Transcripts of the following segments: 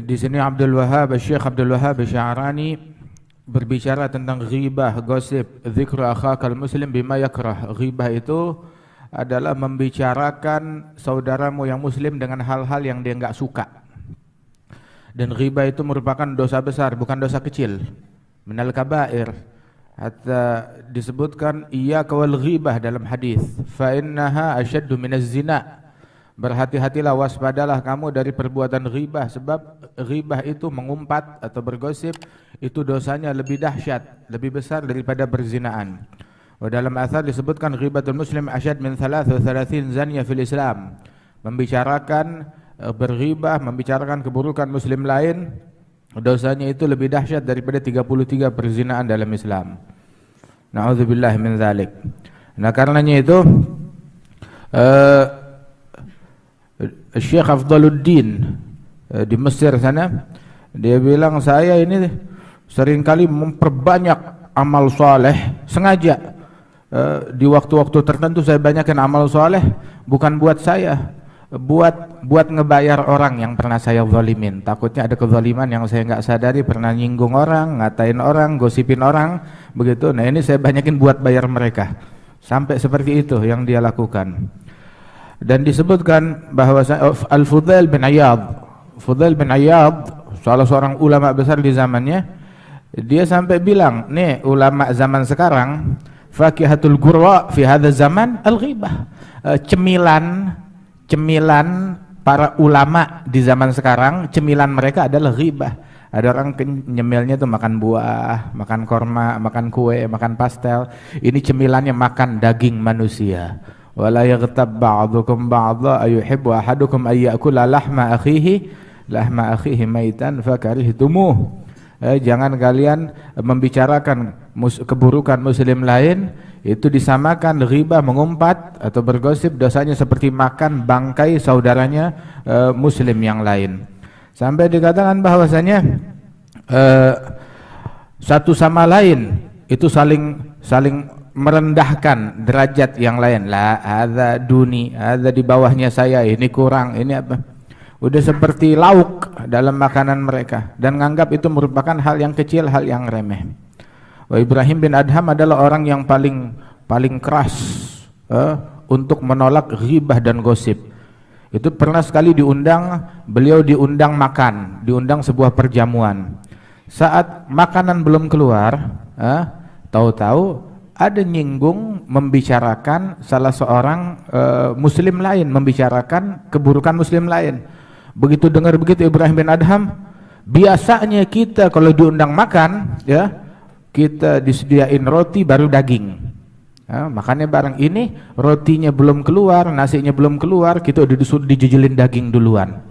Di sini Syekh Abdul Wahhab Sya'rani berbicara tentang ghibah, gosip, dzikru akhakal muslim bima yakrah. Ghibah itu adalah membicarakan saudaramu yang muslim dengan hal-hal yang dia enggak suka. Dan ghibah itu merupakan dosa besar, bukan dosa kecil. Minal kabair. Hatta disebutkan iyyaka wal ghibah dalam hadis. Fa innaha asyaddu minaz zina. Berhati-hatilah, waspadalah kamu dari perbuatan ghibah, sebab ghibah itu mengumpat atau bergosip, itu dosanya lebih dahsyat, lebih besar daripada perzinaan. Dalam athar disebutkan ghibatul muslim asyad min 33 zanya fil Islam. Membicarakan berghibah, membicarakan keburukan muslim lain, dosanya itu lebih dahsyat daripada 33 perzinaan dalam Islam. Na'udzubillah min dzalik. Nah, karenanya itu Syekh Afdaluddin di Mesir sana, dia bilang saya ini seringkali memperbanyak amal soleh sengaja. Di waktu-waktu tertentu saya banyakkan amal soleh, bukan buat saya, buat ngebayar orang yang pernah saya zalimin. Takutnya ada kezaliman yang saya nggak sadari, pernah nyinggung orang, ngatain orang, gosipin orang, begitu. Nah, ini saya banyakin buat bayar mereka. Sampai seperti itu yang dia lakukan. Dan disebutkan bahwa Al-Fudail bin Iyad, salah seorang ulama besar di zamannya, dia sampai bilang, nih ulama zaman sekarang, fakihatul gurra fi hadha zaman al-ghibah. Cemilan para ulama di zaman sekarang, cemilan mereka adalah ghibah. Ada orang nyemilnya tuh makan buah, makan korma, makan kue, makan pastel. Ini cemilannya makan daging manusia. Wala yaghtab ba'dukum ba'dha ayuhibbu ahadukum ay ya'kula lahma akhihi maitan fakarihtumuh. Jangan kalian membicarakan keburukan muslim lain, itu disamakan ghibah, mengumpat atau bergosip, dosanya seperti makan bangkai saudaranya muslim yang lain. Sampai dikatakan bahwasanya satu sama lain itu saling merendahkan derajat yang lain. La hadza duni, hadza di bawahnya saya, ini kurang, ini apa. Udah seperti lauk dalam makanan mereka, dan menganggap itu merupakan hal yang kecil, hal yang remeh. Ibrahim bin Adham adalah orang yang paling keras untuk menolak ghibah dan gosip. Itu pernah sekali beliau diundang makan, diundang sebuah perjamuan. Saat makanan belum keluar, tahu-tahu ada nyinggung, membicarakan salah seorang muslim lain, membicarakan keburukan muslim lain. Begitu dengar begitu Ibrahim bin Adham, biasanya kita kalau diundang makan, ya, kita disediain roti baru daging. Makannya bareng, ini rotinya belum keluar, nasinya belum keluar, kita udah disuruh dijejelin daging duluan.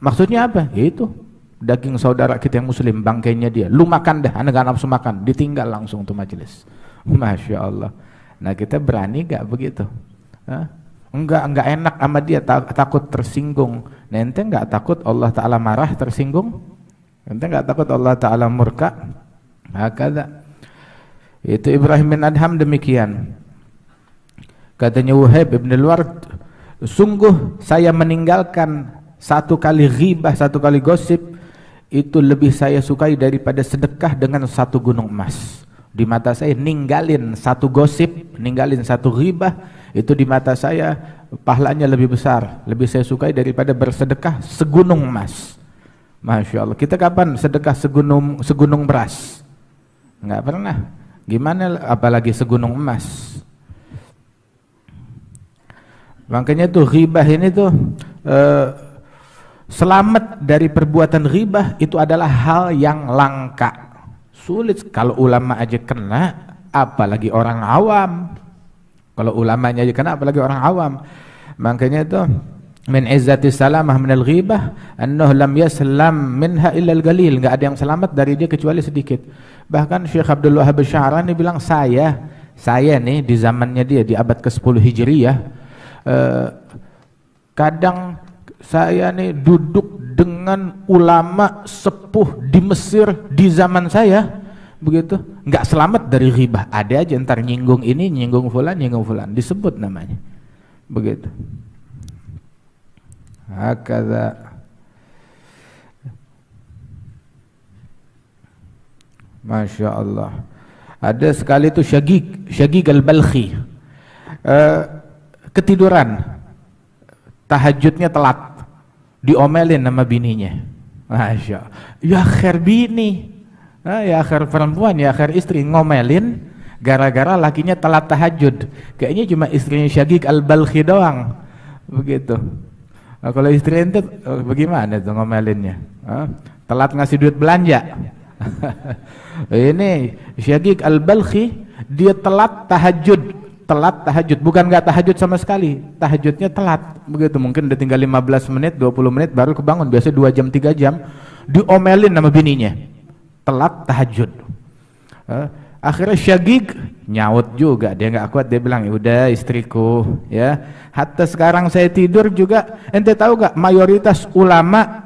Maksudnya apa? Ya itu, daging saudara kita yang muslim, bangkainya dia. Lu makan dah, anda gak nafsu makan, ditinggal langsung tuh majelis. Masya Allah. Nah, kita berani gak begitu? Enggak enak sama dia, takut tersinggung. Nah, ente enggak takut Allah Ta'ala marah, tersinggung? Ente enggak takut Allah Ta'ala murka? Hakadha. Itu Ibrahim bin Adham demikian. Katanya Wahib ibn al-Ward, sungguh saya meninggalkan satu kali ghibah, satu kali gosip, itu lebih saya sukai daripada sedekah dengan satu gunung emas. Di mata saya ninggalin satu gosip, ninggalin satu ghibah, itu di mata saya pahalanya lebih besar, lebih saya sukai daripada bersedekah segunung emas. Masya Allah. Kita kapan sedekah segunung beras? Enggak pernah. Gimana apalagi segunung emas? Makanya tuh ghibah ini tuh selamat dari perbuatan ghibah itu adalah hal yang langka. Sulit. Kalau ulama aja kena, apalagi orang awam. Kalau ulamanya aja kena, apalagi orang awam. Makanya itu min izzati salamah minal ghibah annahu lam yaslam minha illa al-qalil. Enggak ada yang selamat dari dia kecuali sedikit. Bahkan Syekh Abdul Wahhab Sya'rani bilang, saya nih di zamannya dia, di abad ke-10 Hijriyah, kadang saya nih duduk dengan ulama sepuh di Mesir di zaman saya, begitu, nggak selamat dari ghibah. Ada aja ntar nyinggung ini, nyinggung fulan, disebut namanya, begitu. Hakadha. Masya Allah. Ada sekali itu Syagig al-Balkhi, ketiduran, tahajudnya telat, diomelin sama bininya. Masya Allah. Ya akhir bini, ya akhir perempuan, ya akhir istri, ngomelin gara-gara lakinya telat tahajud. Kayaknya cuma istrinya Syagig al-Balkhi doang begitu. Kalau istri ente bagaimana tuh ngomelinnya? Telat ngasih duit belanja. Ini Syagig al-Balkhi, dia telat tahajud, bukan nggak tahajud sama sekali, tahajudnya telat begitu. Mungkin udah tinggal 15 menit 20 menit baru kebangun, biasa 2 jam 3 jam, diomelin sama bininya telat tahajud. Akhirnya Syagig nyaut juga, dia nggak kuat, dia bilang, udah istriku ya, hatta sekarang saya tidur juga, ente tahu gak mayoritas ulama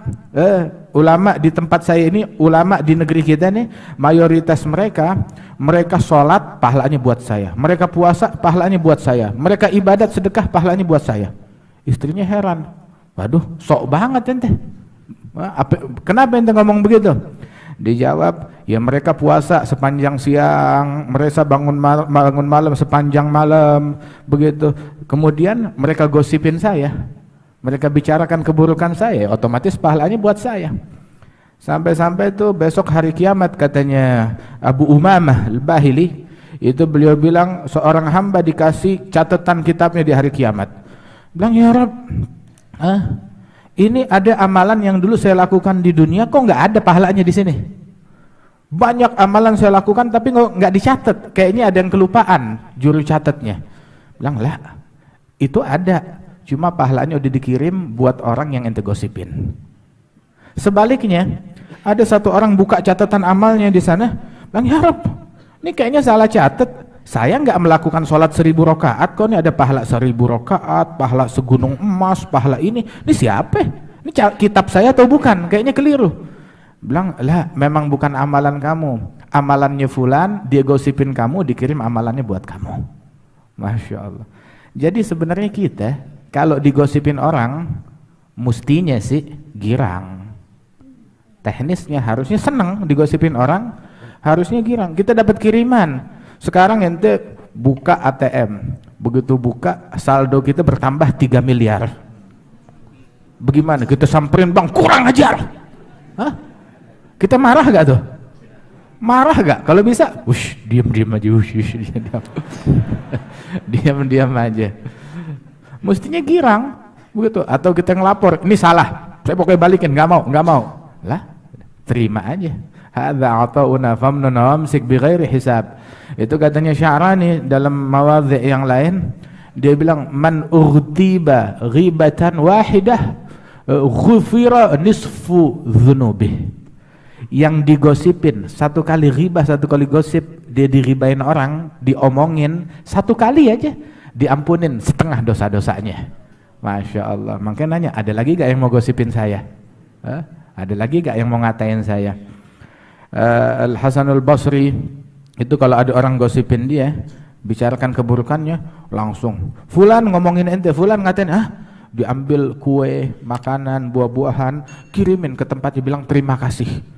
di tempat saya ini, ulama di negeri kita nih, mayoritas mereka sholat pahalanya buat saya, mereka puasa pahalanya buat saya, mereka ibadat sedekah pahalanya buat saya. Istrinya heran, waduh sok banget ente, kenapa ente ngomong begitu? Dijawab, ya mereka puasa sepanjang siang, mereka bangun malam sepanjang malam begitu. Kemudian mereka gosipin saya, mereka bicarakan keburukan saya, otomatis pahalanya buat saya. Sampai-sampai itu besok hari kiamat, katanya Abu Umamah al-Bahili, itu beliau bilang seorang hamba dikasih catatan kitabnya di hari kiamat. Bilang, ya Rabb, ini ada amalan yang dulu saya lakukan di dunia, kok nggak ada pahalanya di sini? Banyak amalan saya lakukan tapi nggak dicatat, kayaknya ada yang kelupaan juru catatnya. Bilang, lah itu ada, cuma pahalanya udah dikirim buat orang yang ente gosipin. Sebaliknya, ada satu orang buka catatan amalnya di sana, bilang, ya Rabb, ini kayaknya salah catat, saya nggak melakukan sholat 1000 rakaat kok, ini ada pahala 1000 rakaat, pahala segunung emas, pahala ini siapa? Ini kitab saya atau bukan? Kayaknya keliru. Bilang, lah memang bukan amalan kamu, amalannya fulan, dia gosipin kamu, dikirim amalannya buat kamu. Masya Allah. Jadi sebenarnya kita kalau digosipin orang, mestinya sih girang. Teknisnya harusnya senang digosipin orang, harusnya girang. Kita dapat kiriman, sekarang ente buka ATM, begitu buka saldo kita bertambah 3 miliar. Bagaimana? Kita samperin, bang kurang ajar. Hah? Kita marah gak tuh? Marah gak? Kalau bisa, diam aja, diam aja. Mestinya girang, begitu. Atau kita ngelapor, ini salah, saya pokoknya balikin, nggak mau. Lah, terima aja. Hadza ata'una famnun wamsik bighairi hisab. Itu katanya Sya'rani dalam mawadhi' yang lain, dia bilang, man ughtiba ghibatan wahidah ghufira nisfu dhunubih. Yang digosipin satu kali ghibah, satu kali gosip, dia diribain orang, diomongin satu kali aja, diampunin setengah dosa-dosanya. Masya Allah. Makanya nanya, ada lagi gak yang mau gosipin saya? Ada lagi gak yang mau ngatain saya? Al-Hasanul Basri itu kalau ada orang gosipin dia, bicarakan keburukannya, langsung fulan ngomongin ente, fulan ngatain, diambil kue, makanan, buah-buahan, kirimin ke tempatnya, bilang terima kasih.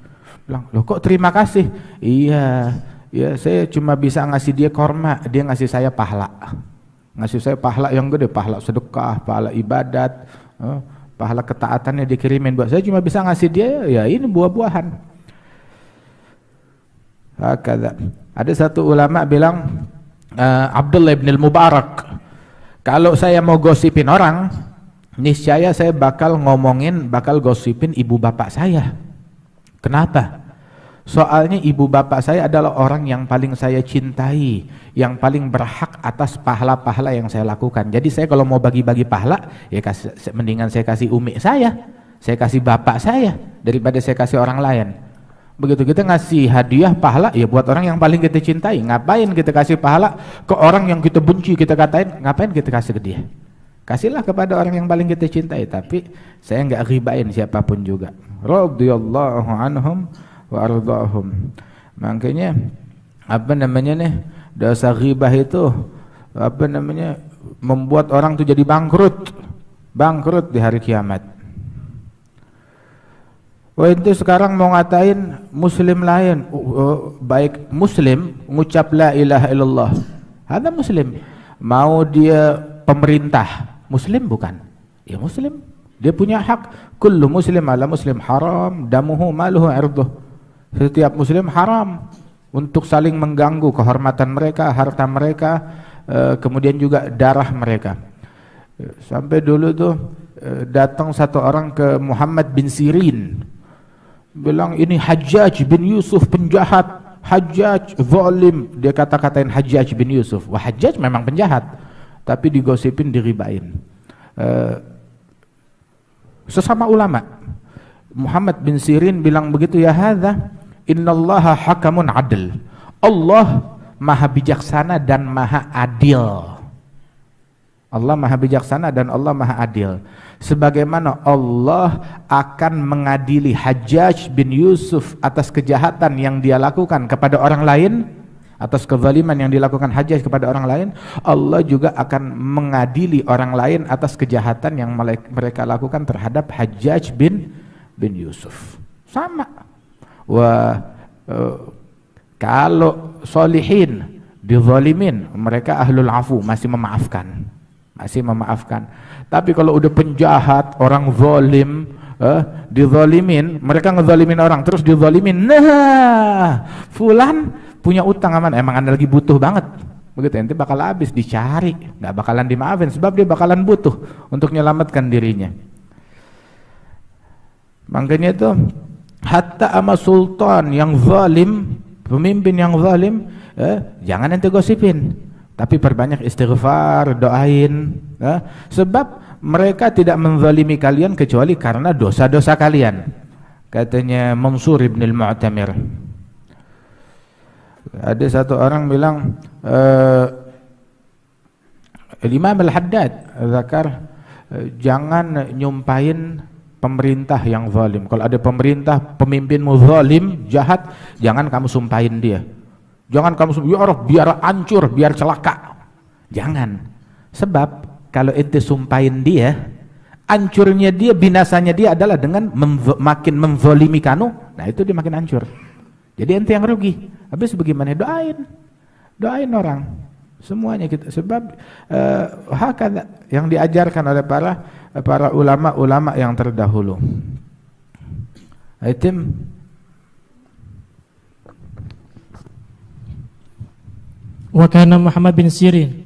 Bilang, loh kok terima kasih? Iya, ya saya cuma bisa ngasih dia korma, dia ngasih saya pahala. Ngasih saya pahala yang gede, pahala sedekah, pahala ibadat, pahala ketaatannya dikirimin buat saya, cuma bisa ngasih dia ya ini buah-buahan. Hakadha. Ada satu ulama bilang, Abdullah bin al-Mubarak, kalau saya mau gosipin orang, niscaya saya bakal gosipin ibu bapak saya. Kenapa? Soalnya ibu bapak saya adalah orang yang paling saya cintai, yang paling berhak atas pahala-pahala yang saya lakukan. Jadi saya kalau mau bagi-bagi pahala, ya mendingan saya kasih umi saya kasih bapak saya, daripada saya kasih orang lain. Begitu kita ngasih hadiah pahala, ya buat orang yang paling kita cintai. Ngapain kita kasih pahala ke orang yang kita benci, kita katain, ngapain kita kasih ke dia? Kasihlah kepada orang yang paling kita cintai. Tapi saya nggak ribain siapapun juga. Radhiyallahu anhum wa ardahum. Makanya dosa ghibah itu membuat orang tuh jadi bangkrut di hari kiamat. Wah itu sekarang mau ngatain muslim lain, baik muslim ngucap la ilaha illallah, ada muslim. Mau dia pemerintah, muslim bukan? Ya muslim. Dia punya hak. Kullu muslim ala muslim haram damuhu maluhu irduh. Setiap muslim haram untuk saling mengganggu kehormatan mereka, harta mereka, kemudian juga darah mereka. Sampai dulu tuh datang satu orang ke Muhammad bin Sirin, bilang ini Hajjaj bin Yusuf penjahat, Hajjaj zalim. Dia kata-katain Hajjaj bin Yusuf. Wah, Hajjaj memang penjahat, tapi digosipin, diribain. Sesama ulama. Muhammad bin Sirin bilang begitu, ya hadza innallaha hakamun adl. Allah maha bijaksana dan maha adil. Allah maha bijaksana dan Allah maha adil. Sebagaimana Allah akan mengadili Hajjaj bin Yusuf atas kejahatan yang dia lakukan kepada orang lain, atas kezaliman yang dilakukan Hajjaj kepada orang lain, Allah juga akan mengadili orang lain atas kejahatan yang mereka lakukan terhadap Hajjaj bin Yusuf. Sama. Wah, kalau solihin dizalimin, mereka ahlul afu, masih memaafkan. Tapi kalau udah penjahat, orang zalim, dizalimin, mereka ngezalimin orang terus dizalimin. Nah, fulan punya utang aman, emang Anda lagi butuh banget. Begitu, nanti bakal habis dicari, nggak bakalan dimaafin sebab dia bakalan butuh untuk menyelamatkan dirinya. Makanya itu hatta ama sultan yang zalim, pemimpin yang zalim, jangan ente gosipin, tapi perbanyak istighfar, doain, sebab mereka tidak menzalimi kalian kecuali karena dosa-dosa kalian. Katanya Mansur ibn al-Mu'tamir. Ada satu orang bilang, Imam al-Haddad zakar, jangan nyumpahin pemerintah yang zalim. Kalau ada pemerintah, pemimpinmu zalim, jahat, jangan kamu sumpahin dia. Jangan kamu sumpahin, ya Allah, biar hancur, biar celaka. Jangan. Sebab kalau ente sumpahin dia, hancurnya dia, binasanya dia adalah dengan makin menzalimi kanu. Nah itu dia makin hancur. Jadi ente yang rugi. Habis bagaimana? Doain orang. Semuanya kita. Sebab hakada yang diajarkan oleh para ulama-ulama yang terdahulu. Item wa kana Muhammad bin Sirin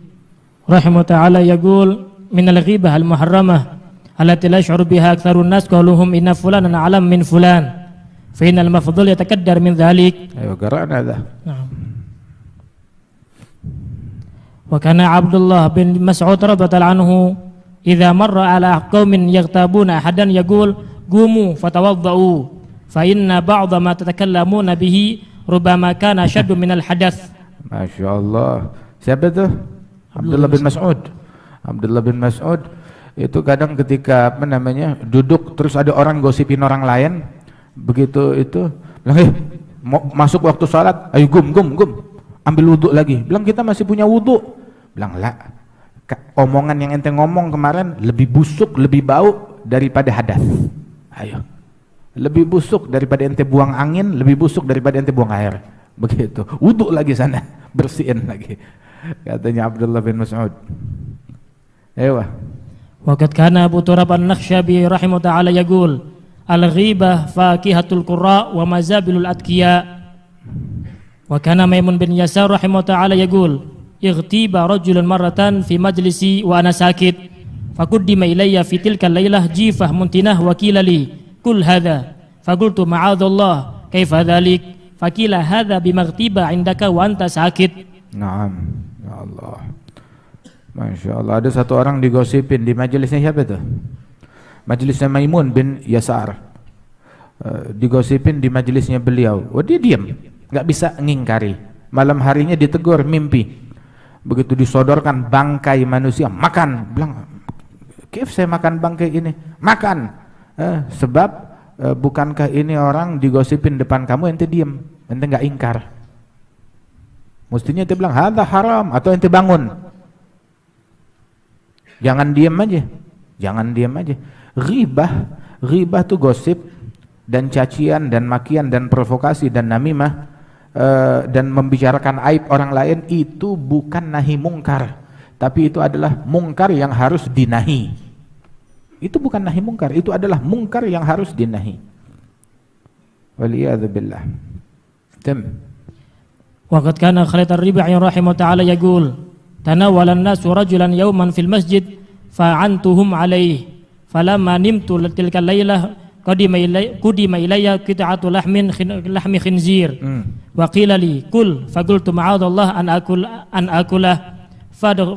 rahimahu ta'ala yaqul min al-ghibah al-muharramah allati la yash'uru biha aktsarun nas qaluhum inna fulanan alam min fulan fa innal mafdhul yatakaddar min dhalik. Ayo qara'na hadha. Naam. Wa kana Abdullah bin Mas'ud radhiyallahu anhu idza marra ala qaumin yaghtabuna ahadan yaqul qumu fatawaddau fa inna ba'dha ma tatakallamuna bihi rubbama kana ashaddu minal hadath. Masyaallah. Siapa itu? Abdullah bin Mas'ud. Abdullah bin Mas'ud itu kadang ketika duduk terus ada orang gosipin orang lain, begitu itu bilang, masuk waktu salat, ayo gum ambil wudu lagi. Bilang kita masih punya wudu. Bilang lah, omongan yang ente ngomong kemarin lebih busuk, lebih bau daripada hadas. Ayo, lebih busuk daripada ente buang angin, lebih busuk daripada ente buang air. Begitu, wudu lagi sana, bersihin lagi. Katanya Abdullah bin Mas'ud. Ewa. Waqad kana Abu Turab an-Nakhshabi rahimahu ta'ala yaqul al-ghibah fakihatul qurra wa mazabilul atqiya. Wa kana Maimun bin Yasar rahimahu ta'ala yaqul ightiba rajulun marratan fi majlisi wa ana sakit faquddima ilayya fi tilka al-lailah jifah muntinah wa qila li kul hadha faqultu ma'adallah kaifa dhalik faqila hadha bimaghtiba indaka wa anta sakit. Naam, ya Allah. Masya Allah. Ada satu orang digosipin di majelisnya, siapa itu? Majelisnya Maimun bin Yasar. Digosipin di majelisnya beliau. Oh, dia diam, nggak bisa ngingkari. Malam harinya ditegur mimpi. Begitu disodorkan bangkai manusia, makan. Bilang, kif saya makan bangkai ini? Makan. Sebab bukankah ini orang digosipin depan kamu, ente diam, ente nggak ingkar. Mestinya ente bilang, hadza haram, atau ente bangun. Jangan diam aja. Ghibah tuh gosip, dan cacian dan makian dan provokasi dan namimah dan membicarakan aib orang lain itu bukan nahi mungkar, tapi itu adalah mungkar yang harus dinahi. Itu bukan nahi mungkar, itu adalah mungkar yang harus dinahi. Waliyadzubillah. Waqad kana Khalid ar-Rib'i rahimahu ta'ala yaqul tanawwala an-nasu rajulan yawman fil masjid fa'antuhum alayhi falamma nimtu tilka al-lailah qudima ilayya qit'atu lahmi khinzir wa qila li kul faqultu ma'adallah an akulah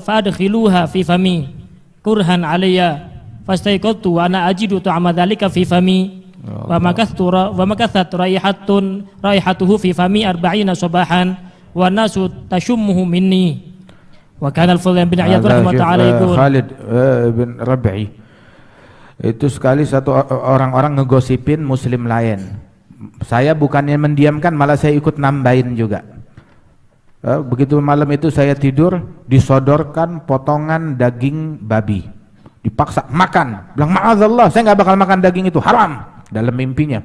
fadkhiluha fi fami kurhan alayya fastayqadtu wa ana ajidu ta'ama dhalika fi fami wa makathat raihatuhu fi fami 40 sabahan wa nasu tashummuhu minni. Wa kana al-Fudayl bin Iyad rahimahullah ta'ala yaqul Khalid bin Rabi'i itu sekali satu orang-orang ngegosipin muslim lain. Saya bukannya mendiamkan, malah saya ikut nambahin juga. Begitu malam itu saya tidur, disodorkan potongan daging babi, dipaksa makan, bilang ma'azallah saya nggak bakal makan daging itu, haram, dalam mimpinya.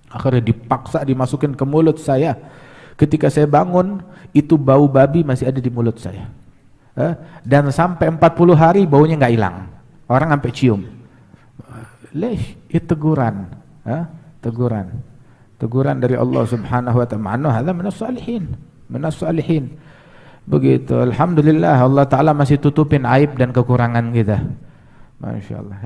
Akhirnya dipaksa dimasukin ke mulut saya. Ketika saya bangun, itu bau babi masih ada di mulut saya, dan sampai 40 hari baunya nggak hilang, orang sampai cium. Lesh, itu teguran, teguran dari Allah Subhanahu wa ta'ala. Hadza minas salihin. Begitu. Alhamdulillah Allah Ta'ala masih tutupin aib dan kekurangan kita. Masya Allah.